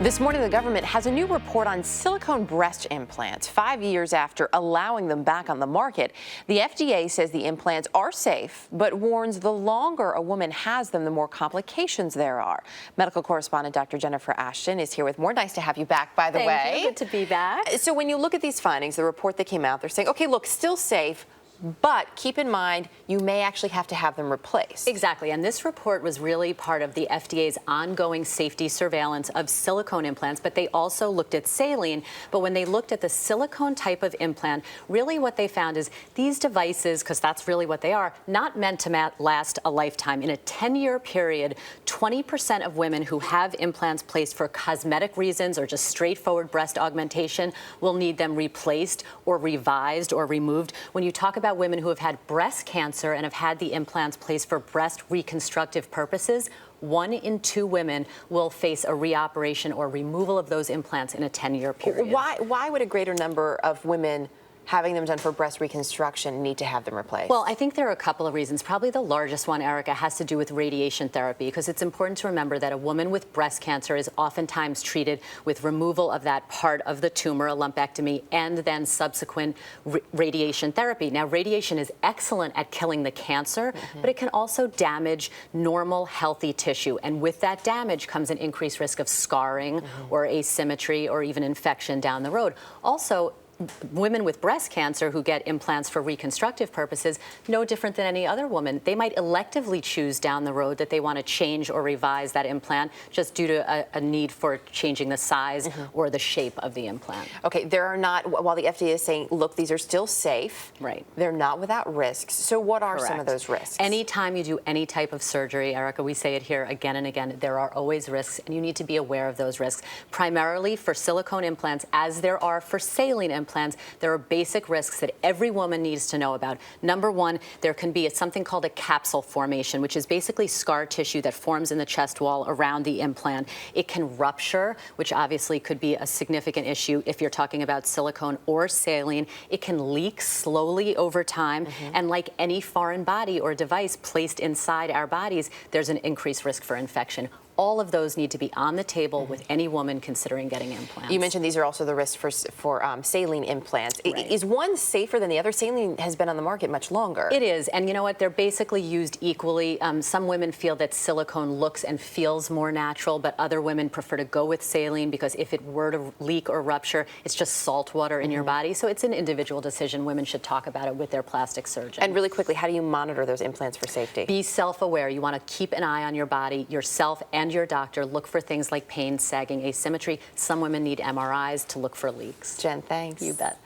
This morning, the government has a new report on silicone breast implants, 5 years after allowing them back on the market. The FDA says the implants are safe, but warns the longer a woman has them, the more complications there are. Medical correspondent Dr. Jennifer Ashton is here with more. Nice to have you back, by the way. Thank you. Good to be back. So when you look at these findings, the report that came out, they're saying, okay, look, still safe, but keep in mind, you may actually have to have them replaced. Exactly, and this report was really part of the FDA's ongoing safety surveillance of silicone implants, but they also looked at saline. But when they looked at the silicone type of implant, really what they found is these devices, because that's really what they are, not meant to last a lifetime. In a 10-year period, 20% of women who have implants placed for cosmetic reasons or just straightforward breast augmentation will need them replaced or revised or removed. When you talk about women who have had breast cancer and have had the implants placed for breast reconstructive purposes, 1 in 2 women will face a reoperation or removal of those implants in a 10-year period. Why would a greater number of women having them done for breast reconstruction need to have them replaced? Well, I think there are a couple of reasons. Probably the largest one, Erica, has to do with radiation therapy, because it's important to remember that a woman with breast cancer is oftentimes treated with removal of that part of the tumor, a lumpectomy, and then subsequent radiation therapy. Now, radiation is excellent at killing the cancer, but it can also damage normal, healthy tissue. And with that damage comes an increased risk of scarring or asymmetry or even infection down the road. Also, women with breast cancer who get implants for reconstructive purposes, no different than any other woman. They might electively choose down the road that they want to change or revise that implant just due to a need for changing the size or the shape of the implant. Okay, there are not, while the FDA is saying, look, these are still safe, right? They're not without risks. So what are Correct. some of those risks? Anytime you do any type of surgery, Erica, we say it here again and again, there are always risks, and you need to be aware of those risks. Primarily for silicone implants, as there are for saline implants, there are basic risks that every woman needs to know about. Number one, there can be something called a capsule formation, which is basically scar tissue that forms in the chest wall around the implant. It can rupture, which obviously could be a significant issue if you're talking about silicone or saline. It can leak slowly over time, and like any foreign body or device placed inside our bodies, there's an increased risk for infection. All of those need to be on the table with any woman considering getting implants. You mentioned these are also the risks for saline implants. Right. Is one safer than the other? Saline has been on the market much longer. It is, and you know what? They're basically used equally. Some women feel that silicone looks and feels more natural, but other women prefer to go with saline because if it were to leak or rupture, it's just salt water in your body. So it's an individual decision. Women should talk about it with their plastic surgeon. And really quickly, how do you monitor those implants for safety? Be self-aware. You want to keep an eye on your body, yourself and your doctor. Look for things like pain, sagging, asymmetry. Some women need MRIs to look for leaks. Jen, thanks. You bet.